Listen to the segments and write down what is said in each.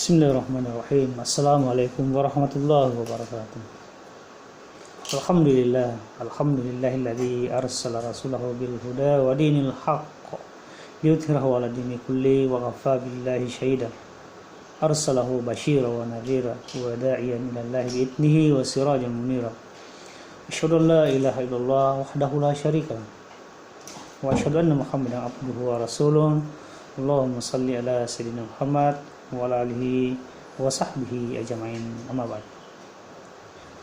Bismillahirrahmanirrahim. Assalamualaikum warahmatullahi wabarakatuh. Alhamdulillahilladzi arsala rasulahu bil huda wa dinil haqq liyudhhirahu 'ala dini kulli wa kafa billahi syahida. Arsalahu basyira wa nadhira wa da'iyan ila Allahi bi idnihi wa sirajan munira. Asyhadu an la ilaha illallah wahdahu la syarika lahu wa asyhadu anna Muhammadan abduhu wa rasuluh. Allahumma shalli ala sayyidina Muhammad wa ala alihi wa sahbihi ajma'in, amma ba'd.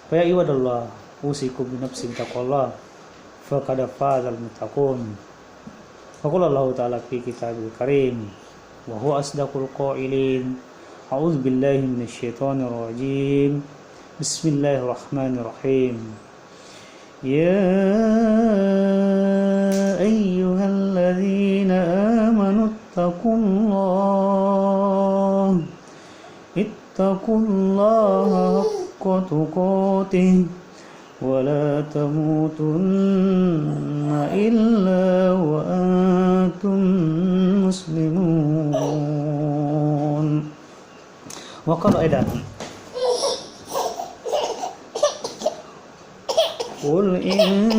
Fa ya ibadallah, usikum bi nafsi taqwallah faqad fazal muttaqun. Wa qala Allah ta'ala fi kitabil karim wa huwa asdaqul qailin. A'udzu billahi minasy syaithanir rajim. Bismillahirrahmanirrahim. Ya ayyuhalladzina amanu ittaqullaha haqqa tuqatih wa la tamutunna illa wa antum muslimun. Wa qala aidan qul in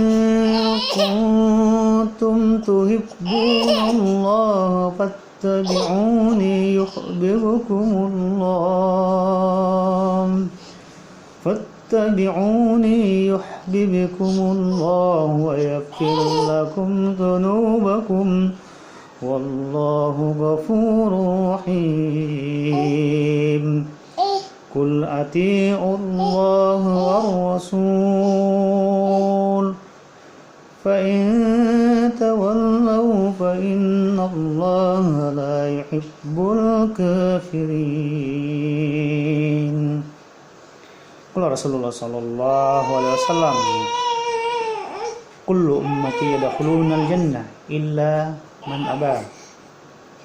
kuntum tuhibbunallaha fattabi'uni yuhibbukumullah wa yaghfir lakum dhunubakum wallahu ghafurur rahim. Qul ati'ullaha war rasul fa in tawallaw fa innallaha la yuhibbul kafirin. Qala Rasulullah sallallahu alaihi wasallam, kullu ummati yadkhulunal jannah illa man aba.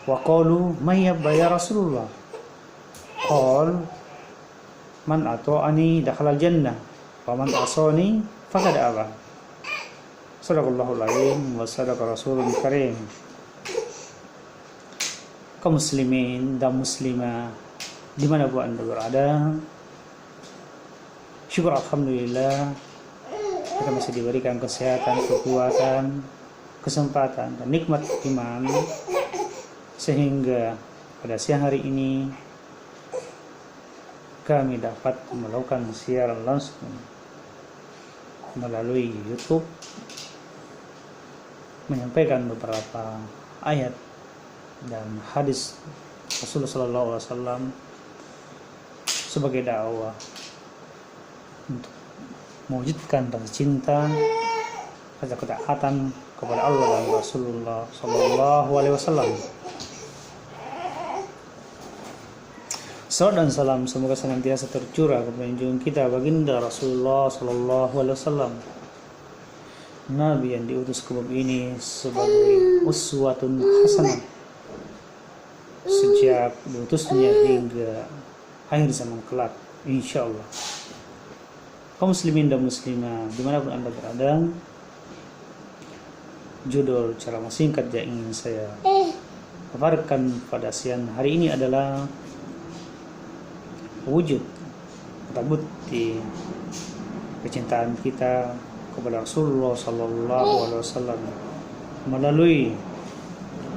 Wa qalu may yabba ya Rasulullah? Qala man ata'ani dakhala jannah wa man asani faqad aba. Sadaqallahul azim wa sadaqa rasulul karim. Kaum muslimin dan muslimah dimanapun Anda berada, syukur alhamdulillah kita masih diberikan kesehatan, kekuatan, kesempatan dan nikmat iman sehingga pada siang hari ini kami dapat melakukan siaran langsung melalui YouTube, menyampaikan beberapa ayat dan hadis Rasulullah SAW sebagai dakwah untuk mewujudkan rasa cinta, rasa ketaatan kepada Allah dan Rasulullah SAW. Salawat dan salam semoga senantiasa tercurah kepada junjungan kita baginda Rasulullah SAW, Nabi yang diutus ke bumi ini sebagai uswatun hasanah sejak diutusnya hingga akhir zaman kelak, insyaallah. Kaum muslimin dan muslimah dimanapun Anda berada, judul ceramah singkat yang ingin saya paparkan pada siang hari ini adalah wujud atau bukti kecintaan kita kepada Rasulullah SAW melalui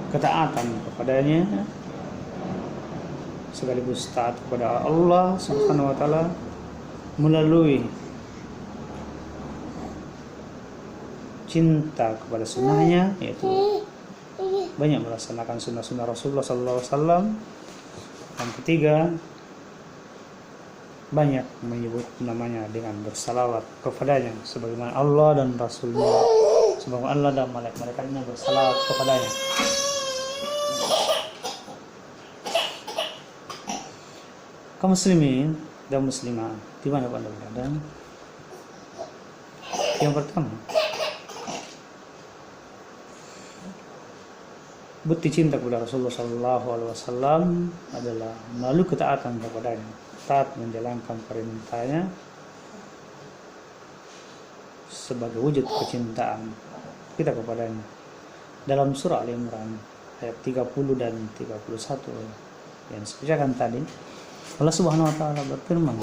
ketaatan kepadanya sekaligus taat kepada Allah Subhanahu wa taala melalui cinta kepada sunnahnya, yaitu banyak melaksanakan sunnah-sunnah Rasulullah SAW. Dan ketiga, banyak menyebut namanya dengan bersalawat kepadanya sebagaimana Allah dan Rasulnya, sebagaimana Allah dan malaikat-malaikatnya bersalawat kepadanya. Kaum muslimin dan muslimah di mana Anda berada, yang pertama, bukti cinta kepada Rasulullah SAW adalah melalui ketaatan kepadanya, taat menjalankan perintahnya sebagai wujud kecintaan kita kepadanya. Dalam surah Al-Imran ayat 30 dan 31 yang saya bacakan tadi, Allah Subhanahu wa taala berfirman,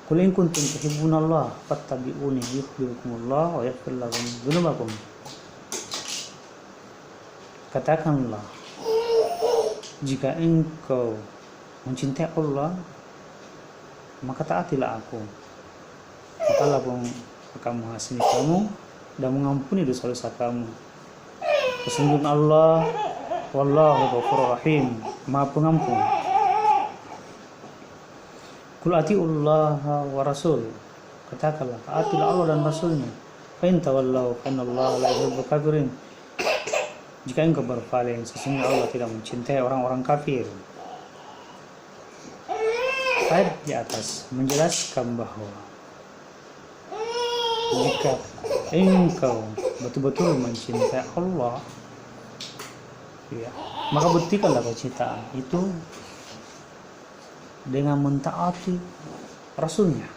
"Qul in kuntum tuhibbunallah fattabi'uni yuhibbukumullah wa yaghfir lakum dzunubakum." Katakanlah, jika engkau mencintai Allah, maka taatilah aku. Maka Allah pun akan mengasihani kamu dan mengampuni dosa-dosa kamu. Sesungguhnya Allah, wallahu ghafurur rahim, Maha Pengampun. Qul atiullaha wa rasul. Katakanlah, taatilah Allah dan Rasulnya. Fa in tawallaw fa innallaha la yuhibbul kafirin. Jika engkau berpaling, sesungguhnya Allah tidak mencintai orang-orang kafir. Ayat di atas menjelaskan bahwa jika engkau betul-betul mencintai Allah, ya, maka buktikanlah kecintaan itu dengan mentaati Rasulnya,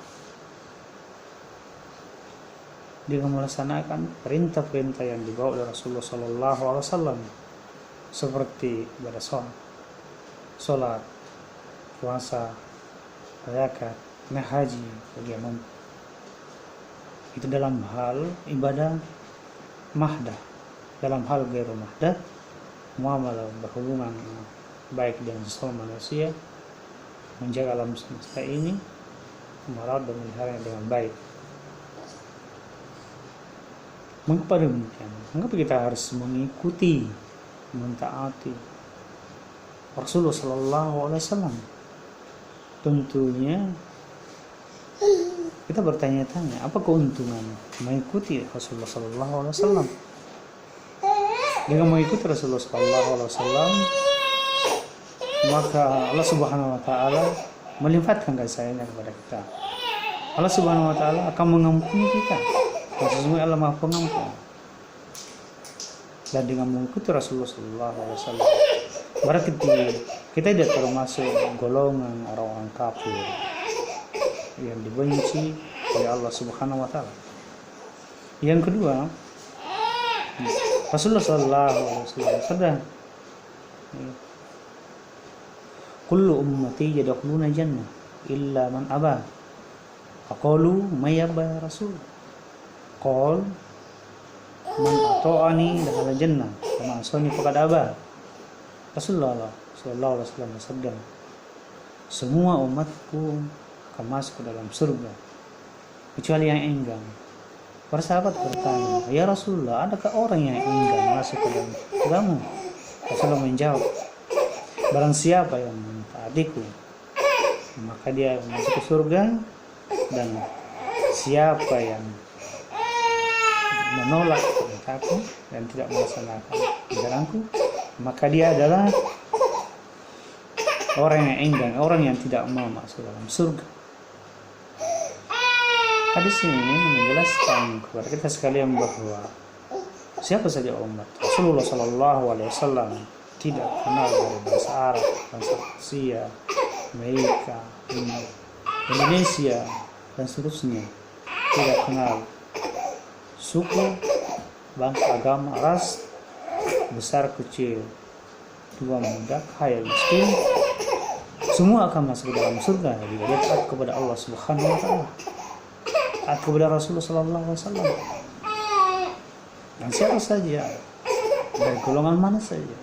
dengan melaksanakan perintah-perintah yang dibawa oleh Rasulullah SAW, seperti ibadah sholat, puasa, zakat, haji bagi yang mampu. Itu dalam hal ibadah mahdah. Dalam hal ghairu mahdah, muamalah berhubungan baik dengan sesama manusia, menjaga alam semesta ini, merawat dan memelihara dengan baik. Mengapa demikian? Mengapa kita harus mengikuti, mentaati Rasulullah SAW? Tentunya kita bertanya-tanya, apa keuntungan mengikuti Rasulullah SAW? Dengan mengikuti Rasulullah SAW, maka Allah Subhanahu wa taala melimpahkan kasih sayangnya kepada kita. Allah Subhanahu wa taala akan mengampuni kita. Sesungguhnya Allah Maha Pengampun. Dan dengan mengikuti Rasulullah SAW, berarti kita tidak termasuk golongan orang-orang kafir yang dibenci oleh Allah Subhanahu wa taala. Yang kedua, Rasulullah SAW sudah kullu ummati yadkhuluna jannah illa man aba. Faqalu may yaba ya Rasul? Qal man ata'ani dakhala jannah wa man asani faqad aba. Rasulullah sallallahu alaihi wasallam bersabda, semua umatku akan masuk ke dalam surga kecuali yang enggan. Para sahabat bertanya, ya Rasulullah, adakah orang yang enggan masuk ke dalam surgamu? Rasulullah menjawab, barang siapa yang mentaatiku, maka dia masuk ke surga, dan siapa yang menolak perintahku dan tidak melaksanakan ajaranku, maka dia adalah orang yang enggan, orang yang tidak mau masuk dalam surga. Hadis ini menjelaskan kepada kita sekalian bahwa siapa saja umat Rasulullah SAW tidak kenal dari bahasa Arab, bahasa Asia, Amerika, Indonesia, dan seterusnya, tidak kenal suku, bangsa, agama, ras, besar kecil, tua muda, kaya miskin, semua akan masuk ke dalam surga jika dia taat kepada Allah Subhanahu wa taala, taat kepada Rasulullah sallallahu alaihi wasallam. Dan siapa saja, dari golongan mana saja,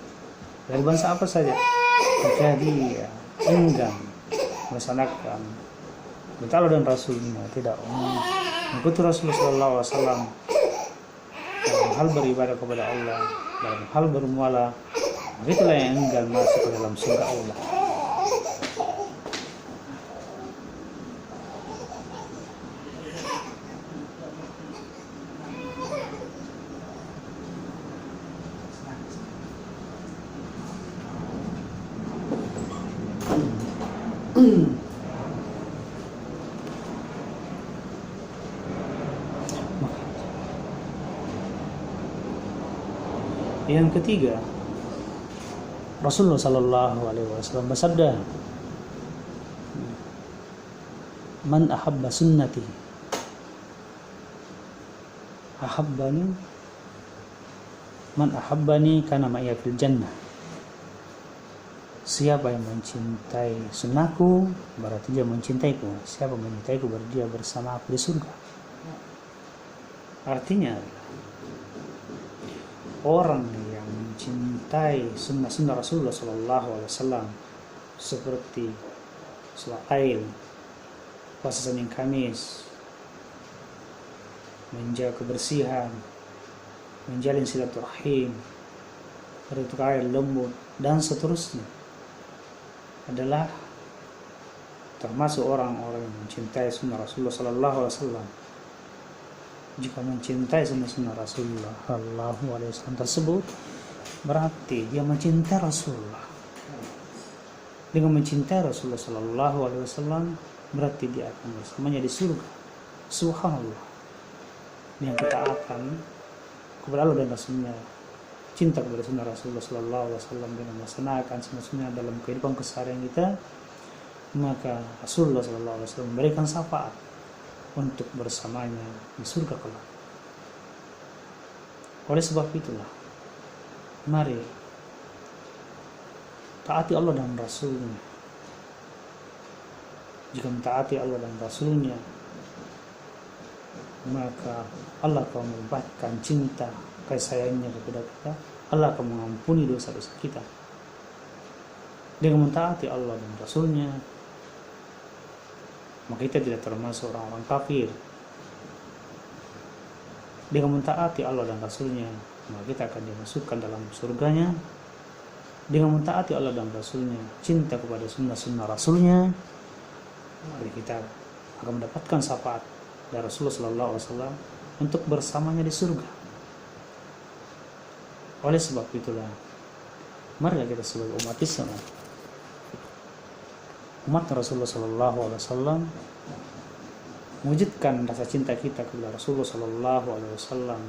dari bangsa apa saja, jika dia enggan melaksanakan perintah Allah dan Rasulnya, tidak mengikuti Rasulullah sallallahu alaihi wasallam dalam hal beribadah kepada Allah, dalam hal bermuamalah, itulah yang enggan masuk ke dalam surga Allah. Yang ketiga, Rasulullah sallallahu alaihi wasallam bersabda, man ahabba sunnati ahabbani, man ahabbani kana ma'iya fil jannah. siapa yang mencintai sunnahku berarti dia mencintaiku. Siapa mencintaiku berarti dia bersama aku di surga. Artinya orang yang mencintai sunnah Rasulullah SAW seperti sholat Aid, puasa Senin Kamis, menjaga kebersihan, menjalin silaturahim, bertukar air lembut dan seterusnya adalah termasuk orang-orang yang mencintai sunnah Rasulullah SAW. Jika mencintai sunnah Rasulullah SAW tersebut, berarti dia mencintai Rasulullah. Dengan mencintai Rasulullah SAW, berarti dia akan bersamanya di surga. Subhanallah. Yang kita akan kepada Allah dan Rasulnya, cinta kepada sunnah Rasulullah SAW dengan melaksanakan sunnah dalam kehidupan keseharian kita, maka Rasulullah SAW memberikan syafaat untuk bersamanya di surga kelak. Oleh sebab itulah, mari taati Allah dan Rasulnya. Jika mentaati Allah dan Rasulnya, maka Allah akan melimpahkan cinta kasih sayangnya kepada kita. Allah akan mengampuni dosa-dosa kita. Dengan mentaati Allah dan Rasulnya, maka kita tidak termasuk orang-orang kafir. Dengan mentaati Allah dan Rasulnya, maka kita akan dimasukkan dalam surganya. Dengan mentaati Allah dan Rasulnya, cinta kepada sunnah Rasulnya, maka kita akan mendapatkan syafaat dari Rasulullah SAW untuk bersamanya di surga. Oleh sebab itulah, mari kita sebagai umat Islam, umat Rasulullah SAW, mewujudkan rasa cinta kita kepada Rasulullah SAW